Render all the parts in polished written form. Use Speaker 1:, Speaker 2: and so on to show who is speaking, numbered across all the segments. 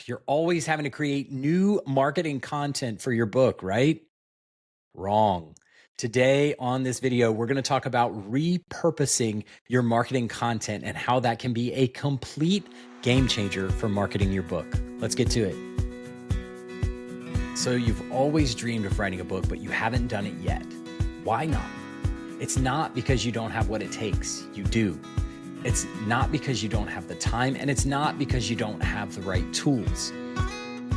Speaker 1: you're always having to create new marketing content for your book, right? Wrong. Today on this video, we're going to talk about repurposing your marketing content and how that can be a complete game changer for marketing your book. Let's get to it. So you've always dreamed of writing a book, but you haven't done it yet. Why not? It's not because you don't have what it takes. You do. It's not because you don't have the time, and it's not because you don't have the right tools.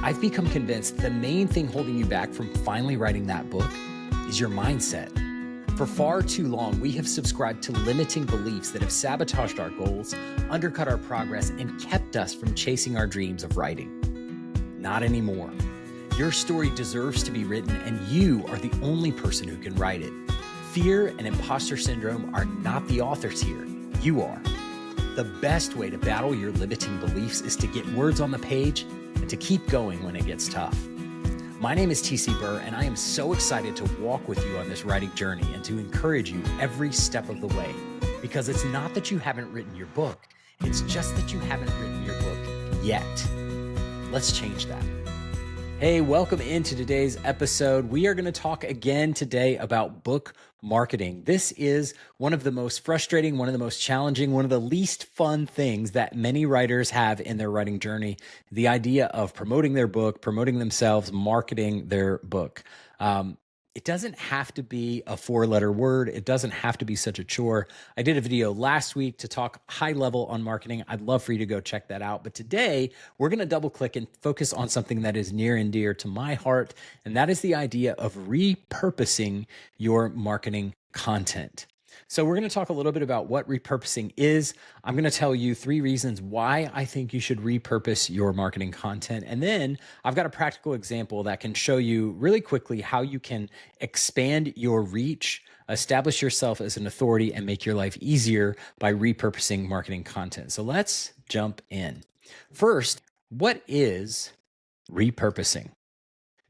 Speaker 1: I've become convinced the main thing holding you back from finally writing that book is your mindset. For far too long, we have subscribed to limiting beliefs that have sabotaged our goals, undercut our progress, and kept us from chasing our dreams of writing. Not anymore. Your story deserves to be written, and you are the only person who can write it. Fear and imposter syndrome are not the authors here. You are. The best way to battle your limiting beliefs is to get words on the page and to keep going when it gets tough. My name is TC Burr, and I am so excited to walk with you on this writing journey and to encourage you every step of the way. Because it's not that you haven't written your book, it's just that you haven't written your book yet. Let's change that. Hey, welcome into today's episode. We are going to talk again today about book marketing. This is one of the most frustrating, one of the most challenging, one of the least fun things that many writers have in their writing journey. The idea of promoting their book, promoting themselves, marketing their book. It doesn't have to be a four-letter word. It doesn't have to be such a chore. I did a video last week to talk high level on marketing. I'd love for you to go check that out. But today, we're going to double click and focus on something that is near and dear to my heart, and that is the idea of repurposing your marketing content. So we're going to talk a little bit about what repurposing is. I'm going to tell you 3 reasons why I think you should repurpose your marketing content. And then I've got a practical example that can show you really quickly how you can expand your reach, establish yourself as an authority, and make your life easier by repurposing marketing content. So let's jump in. First, what is repurposing?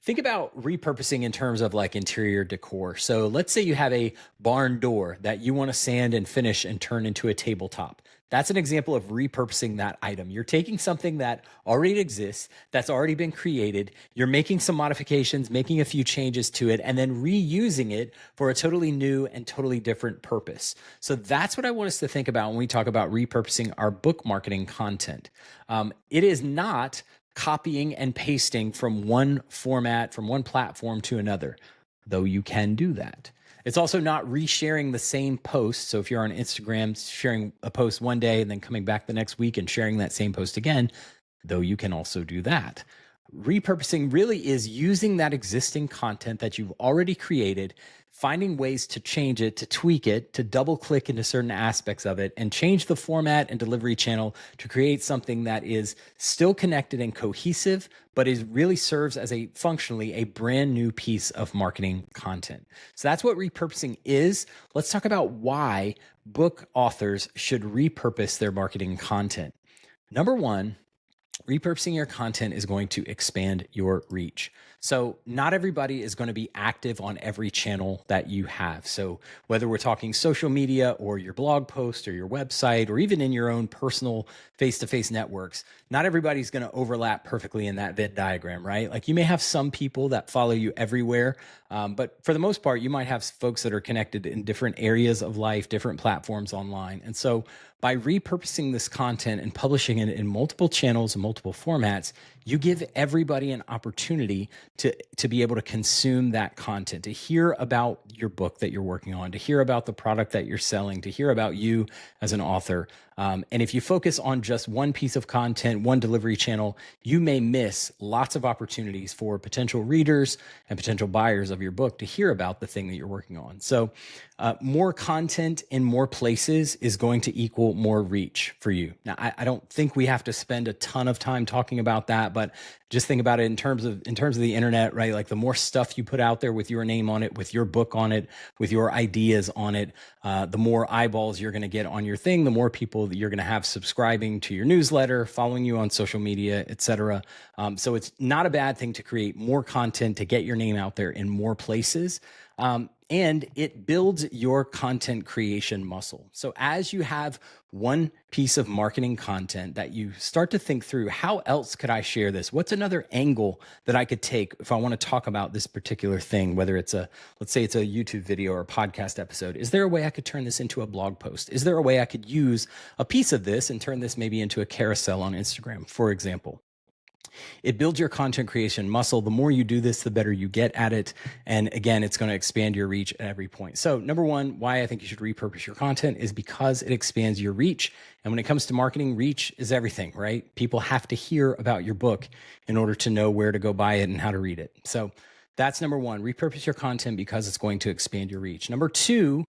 Speaker 1: Think about repurposing in terms of like interior decor. So let's say you have a barn door that you want to sand and finish and turn into a tabletop. That's an example of repurposing that item. You're taking something that already exists, that's already been created, you're making some modifications, making a few changes to it, and then reusing it for a totally new and totally different purpose. So that's what I want us to think about when we talk about repurposing our book marketing content. It is not copying and pasting from one format, from one platform to another, though you can do that. It's also not resharing the same post. So if you're on Instagram, sharing a post one day and then coming back the next week and sharing that same post again, though you can also do that. Repurposing really is using that existing content that you've already created, finding ways to change it, to tweak it, to double click into certain aspects of it, and change the format and delivery channel to create something that is still connected and cohesive, but is really serves as a functionally a brand new piece of marketing content. So that's what repurposing is. Let's talk about why book authors should repurpose their marketing content. Number one, repurposing your content is going to expand your reach. So not everybody is going to be active on every channel that you have. So whether we're talking social media or your blog post or your website, or even in your own personal face-to-face networks, not everybody's going to overlap perfectly in that Venn diagram, right? Like you may have some people that follow you everywhere, but for the most part, you might have folks that are connected in different areas of life, different platforms online. And so by repurposing this content and publishing it in multiple channels and multiple formats, you give everybody an opportunity to be able to consume that content, to hear about your book that you're working on, to hear about the product that you're selling, to hear about you as an author. And if you focus on just one piece of content, one delivery channel, you may miss lots of opportunities for potential readers and potential buyers of your book to hear about the thing that you're working on. So more content in more places is going to equal more reach for you. Now, I don't think we have to spend a ton of time talking about that, but just think about it in terms of the internet, right? Like the more stuff you put out there with your name on it, with your book on it, with your ideas on it, the more eyeballs you're going to get on your thing, the more people that you're going to have subscribing to your newsletter, following you on social media, etc. So it's not a bad thing to create more content, to get your name out there in more places. and it builds your content creation muscle. So as you have one piece of marketing content that you start to think through, how else could I share this? What's another angle that I could take if I want to talk about this particular thing, whether it's let's say it's a YouTube video or a podcast episode? Is there a way I could turn this into a blog post? Is there a way I could use a piece of this and turn this maybe into a carousel on Instagram, for example? It builds your content creation muscle. The more you do this, the better you get at it. And again, it's going to expand your reach at every point. So number one, why I think you should repurpose your content is because it expands your reach. And when it comes to marketing, reach is everything, right? People have to hear about your book in order to know where to go buy it and how to read it. So that's number one, repurpose your content because it's going to expand your reach. Number two,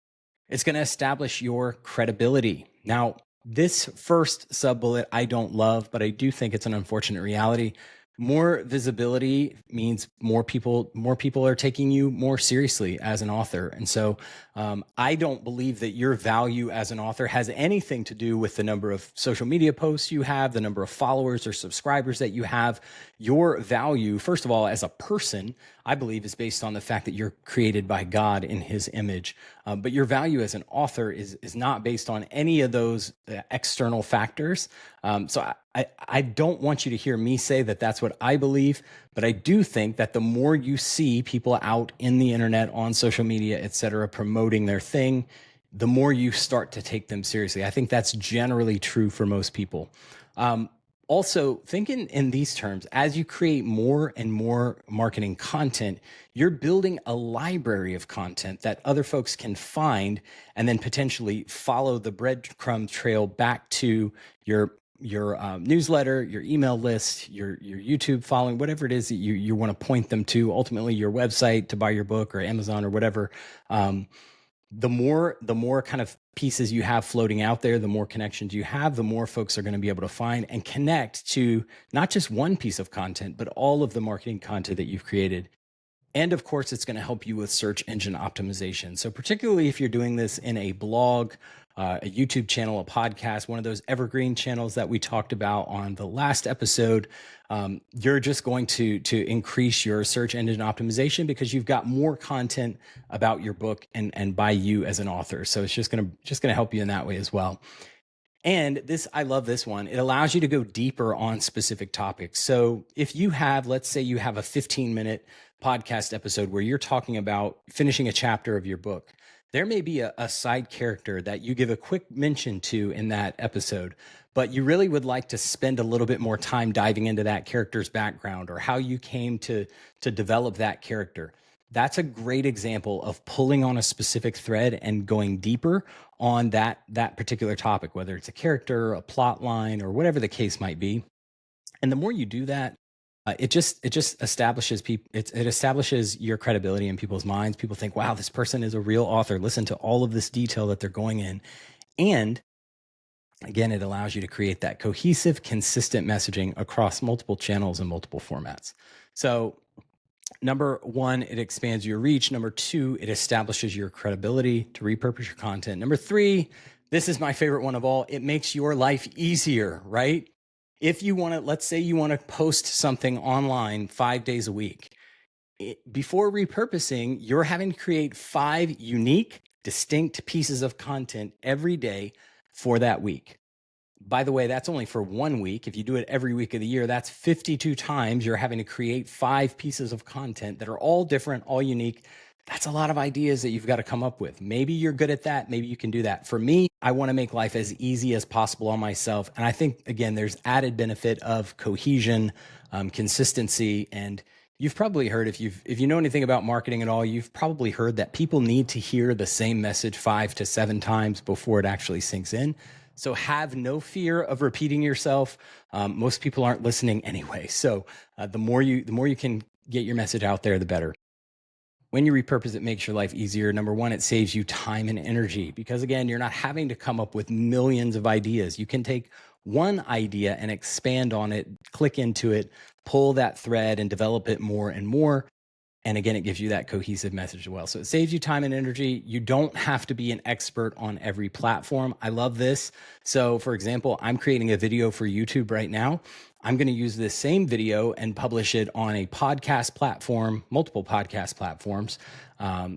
Speaker 1: it's going to establish your credibility. Now, this first sub bullet I don't love, but I do think it's an unfortunate reality. More visibility means more people are taking you more seriously as an author. And so I don't believe that your value as an author has anything to do with the number of social media posts you have, the number of followers or subscribers that you have. Your value, first of all, as a person, I believe is based on the fact that you're created by God in his image. But your value as an author is not based on any of those external factors. So I don't want you to hear me say that that's what I believe, but I do think that the more you see people out in the internet, on social media, et cetera, promoting their thing, the more you start to take them seriously. I think that's generally true for most people. Also, think in these terms, as you create more and more marketing content, you're building a library of content that other folks can find and then potentially follow the breadcrumb trail back to your newsletter, your email list, your YouTube following, whatever it is that you want to point them to, ultimately your website to buy your book or Amazon or whatever. The more kind of pieces you have floating out there, the more connections you have, the more folks are going to be able to find and connect to not just one piece of content, but all of the marketing content that you've created. And of course, it's going to help you with search engine optimization. So particularly if you're doing this in a blog, a YouTube channel, a podcast, one of those evergreen channels that we talked about on the last episode, you're just going to increase your search engine optimization because you've got more content about your book and by you as an author. So it's just gonna help you in that way as well. And this, I love this one. It allows you to go deeper on specific topics. So if you have, let's say you have a 15-minute podcast episode where you're talking about finishing a chapter of your book, there may be a side character that you give a quick mention to in that episode, but you really would like to spend a little bit more time diving into that character's background or how you came to develop that character. That's a great example of pulling on a specific thread and going deeper on that particular topic, whether it's a character, a plot line, or whatever the case might be. And the more you do that, it just establishes people. It establishes your credibility in people's minds. People think, wow, this person is a real author. Listen to all of this detail that they're going in. And again, it allows you to create that cohesive, consistent messaging across multiple channels and multiple formats. So number one, it expands your reach. Number two, it establishes your credibility to repurpose your content. Number three, this is my favorite one of all. It makes your life easier, right? If you want to, let's say you want to post something online 5 days a week. Before repurposing, you're having to create 5 unique, distinct pieces of content every day for that week. By the way, that's only for 1 week. If you do it every week of the year, that's 52 times you're having to create 5 pieces of content that are all different, all unique. That's a lot of ideas that you've got to come up with. Maybe you're good at that. Maybe you can do that. For me, I want to make life as easy as possible on myself. And I think, again, there's added benefit of cohesion, consistency. And you've probably heard, if you know anything about marketing at all, you've probably heard that people need to hear the same message 5 to 7 times before it actually sinks in. So have no fear of repeating yourself. Most people aren't listening anyway. So the more you can get your message out there, the better. When you repurpose, it makes your life easier. Number one, it saves you time and energy because, again, you're not having to come up with millions of ideas. You can take one idea and expand on it, click into it, pull that thread and develop it more and more. And again, it gives you that cohesive message as well. So it saves you time and energy. You don't have to be an expert on every platform. I love this. So for example, I'm creating a video for YouTube right now. I'm going to use this same video and publish it on a podcast platform, multiple podcast platforms.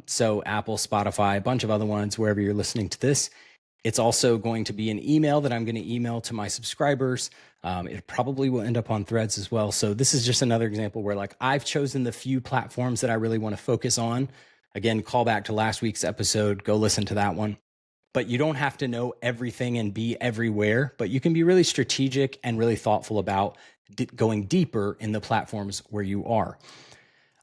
Speaker 1: So Apple, Spotify, a bunch of other ones, wherever you're listening to this. It's also going to be an email that I'm going to email to my subscribers. It probably will end up on Threads as well. So this is just another example where like I've chosen the few platforms that I really want to focus on. Again, call back to last week's episode, go listen to that one. But you don't have to know everything and be everywhere, but you can be really strategic and really thoughtful about going deeper in the platforms where you are.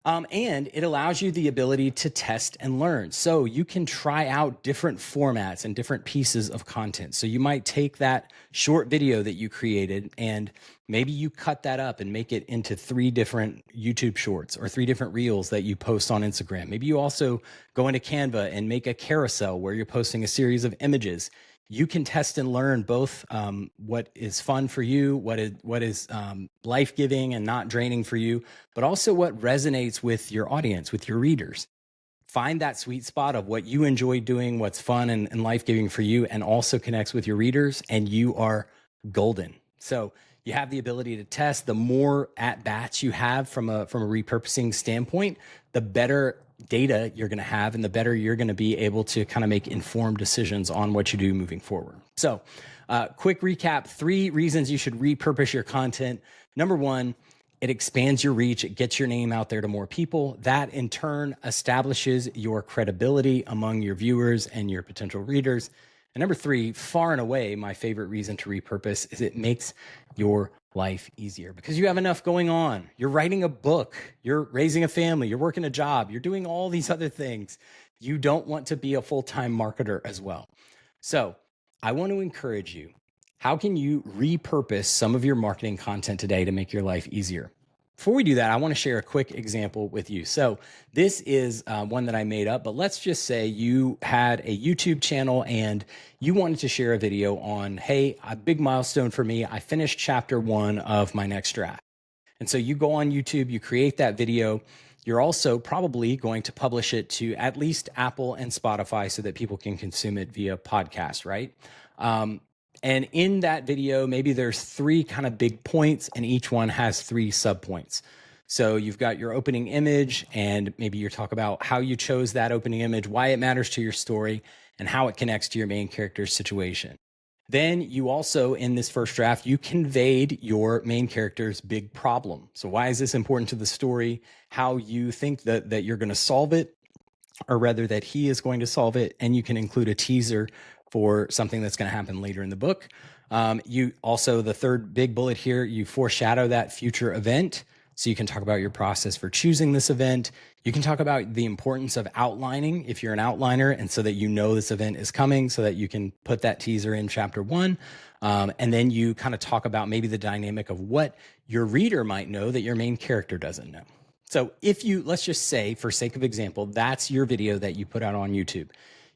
Speaker 1: And it allows you the ability to test and learn. So you can try out different formats and different pieces of content. So you might take that short video that you created and maybe you cut that up and make it into 3 different YouTube shorts or 3 different reels that you post on Instagram. Maybe you also go into Canva and make a carousel where you're posting a series of images. You can test and learn both what is fun for you, what is life-giving and not draining for you, but also what resonates with your audience, with your readers. Find that sweet spot of what you enjoy doing, what's fun and life-giving for you, and also connects with your readers, and you are golden. So you have the ability to test. The more at-bats you have from a repurposing standpoint, the better data you're going to have and the better you're going to be able to kind of make informed decisions on what you do moving forward. So quick recap, 3 reasons you should repurpose your content. Number 1, it expands your reach. It gets your name out there to more people. That in turn establishes your credibility among your viewers and your potential readers. And number 3, far and away, my favorite reason to repurpose is it makes your life easier because you have enough going on. You're writing a book, you're raising a family, you're working a job, you're doing all these other things. You don't want to be a full-time marketer as well. So I want to encourage you. How can you repurpose some of your marketing content today to make your life easier? Before we do that, I want to share a quick example with you. So this is one that I made up, but let's just say you had a YouTube channel and you wanted to share a video on, hey, a big milestone for me. I finished chapter 1 of my next draft. And so you go on YouTube, you create that video. You're also probably going to publish it to at least Apple and Spotify so that people can consume it via podcast, right? And in that video, maybe there's 3 kind of big points and each one has 3 subpoints. So you've got your opening image and maybe you talk about how you chose that opening image, why it matters to your story, and how it connects to your main character's situation. Then you also, in this first draft, you conveyed your main character's big problem. So why is this important to the story? How you think that you're going to solve it, or rather that he is going to solve it. And you can include a teaser for something that's going to happen later in the book. You also, the third big bullet here, you foreshadow that future event. So you can talk about your process for choosing this event. You can talk about the importance of outlining if you're an outliner, and so that you know this event is coming so that you can put that teaser in chapter 1. And then you kind of talk about maybe the dynamic of what your reader might know that your main character doesn't know. So if you, let's just say for sake of example, that's your video that you put out on YouTube.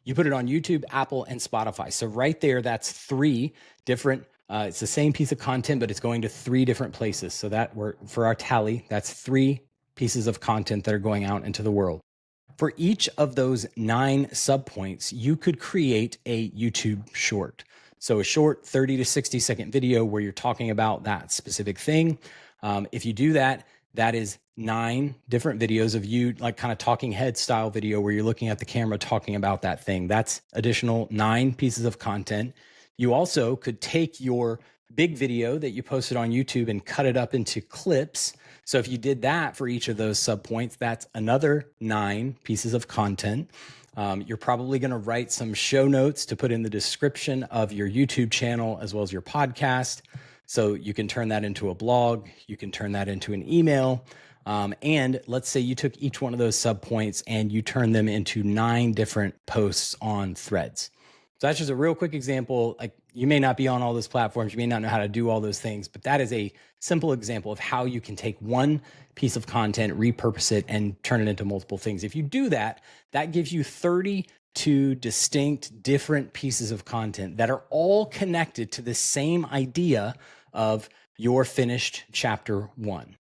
Speaker 1: You put it on YouTube, Apple, and Spotify. So right there, that's 3 different, it's the same piece of content, but it's going to 3 different places. So that for our tally, that's 3 pieces of content that are going out into the world. For each of those 9 subpoints, you could create a YouTube short. So a short 30 to 60 second video where you're talking about that specific thing. If you do that, that is 9 different videos of you, like kind of talking head style video where you're looking at the camera talking about that thing. That's additional 9 pieces of content. You also could take your big video that you posted on YouTube and cut it up into clips. So if you did that for each of those subpoints, that's another 9 pieces of content. You're probably going to write some show notes to put in the description of your YouTube channel as well as your podcast. So you can turn that into a blog. You can turn that into an email. And let's say you took each one of those subpoints and you turn them into 9 different posts on Threads. So that's just a real quick example. Like, you may not be on all those platforms, you may not know how to do all those things, but that is a simple example of how you can take one piece of content, repurpose it, and turn it into multiple things. If you do that, that gives you 32 distinct different pieces of content that are all connected to the same idea of your finished chapter 1.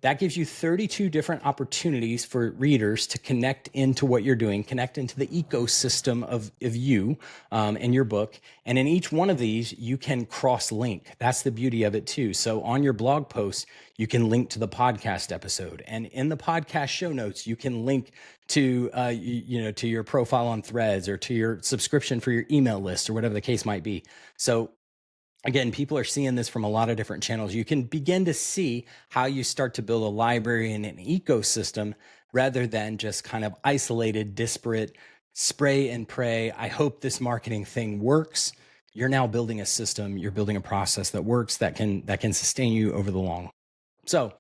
Speaker 1: that gives you 32 different opportunities for readers to connect into what you're doing, connect into the ecosystem of you and your book. And in each one of these, you can cross-link. That's the beauty of it too. So on your blog post, you can link to the podcast episode. And in the podcast show notes, you can link to, to your profile on Threads or to your subscription for your email list or whatever the case might be. So again, people are seeing this from a lot of different channels. You can begin to see how you start to build a library and an ecosystem rather than just kind of isolated, disparate, spray and pray. I hope this marketing thing works. You're now building a system. You're building a process that works, that can sustain you over the long. So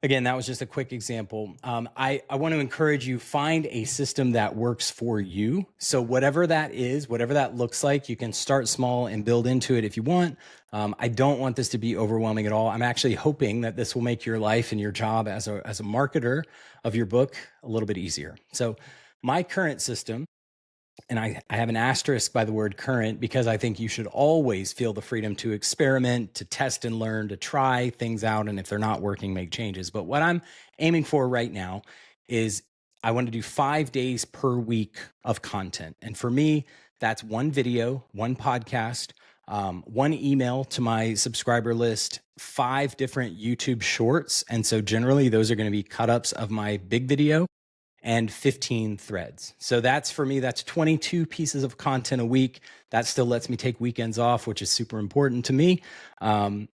Speaker 1: again, that was just a quick example. I want to encourage you, find a system that works for you. So whatever that is, whatever that looks like, you can start small and build into it if you want. I don't want this to be overwhelming at all. I'm actually hoping that this will make your life and your job as a marketer of your book a little bit easier. So my current system, and I have an asterisk by the word current because I think you should always feel the freedom to experiment, to test and learn, to try things out. And if they're not working, make changes. But what I'm aiming for right now is I want to do 5 days per week of content. And for me, that's one video, one podcast, one email to my subscriber list, 5 different YouTube shorts. And so generally those are going to be cut-ups of my big video, and 15 threads. So that's, for me, that's 22 pieces of content a week. That still lets me take weekends off, which is super important to me. And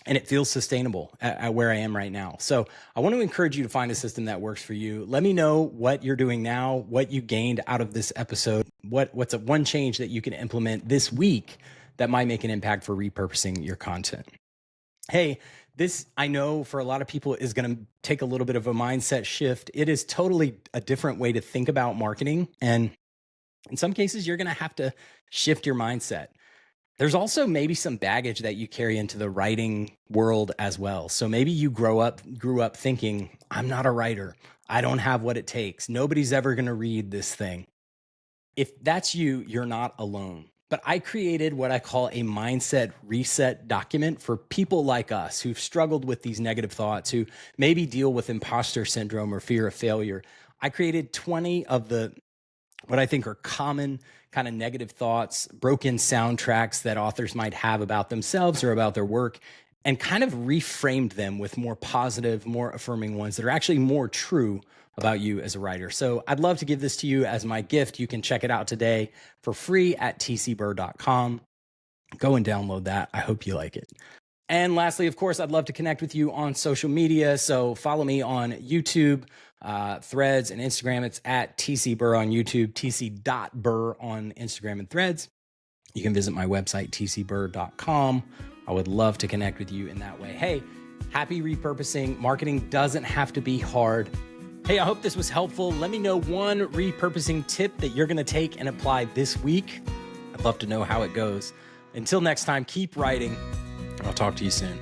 Speaker 1: it feels sustainable at where I am right now. So I want to encourage you to find a system that works for you. Let me know what you're doing now, what you gained out of this episode, what's one change that you can implement this week that might make an impact for repurposing your content. Hey, this, I know for a lot of people, is going to take a little bit of a mindset shift. It is totally a different way to think about marketing. And in some cases, you're going to have to shift your mindset. There's also maybe some baggage that you carry into the writing world as well. So maybe you grew up thinking, I'm not a writer. I don't have what it takes. Nobody's ever going to read this thing. If that's you, you're not alone. But I created what I call a mindset reset document for people like us who've struggled with these negative thoughts, who maybe deal with imposter syndrome or fear of failure. I created 20 of the what I think are common kind of negative thoughts, broken soundtracks that authors might have about themselves or about their work, and kind of reframed them with more positive, more affirming ones that are actually more true about you as a writer. So I'd love to give this to you as my gift. You can check it out today for free at tcburr.com. Go and download that. I hope you like it. And lastly, of course, I'd love to connect with you on social media. So follow me on YouTube, Threads, and Instagram. It's at tcburr on YouTube, tc.burr on Instagram and Threads. You can visit my website, tcburr.com. I would love to connect with you in that way. Hey, happy repurposing. Marketing doesn't have to be hard. Hey, I hope this was helpful. Let me know one repurposing tip that you're going to take and apply this week. I'd love to know how it goes. Until next time, keep writing. I'll talk to you soon.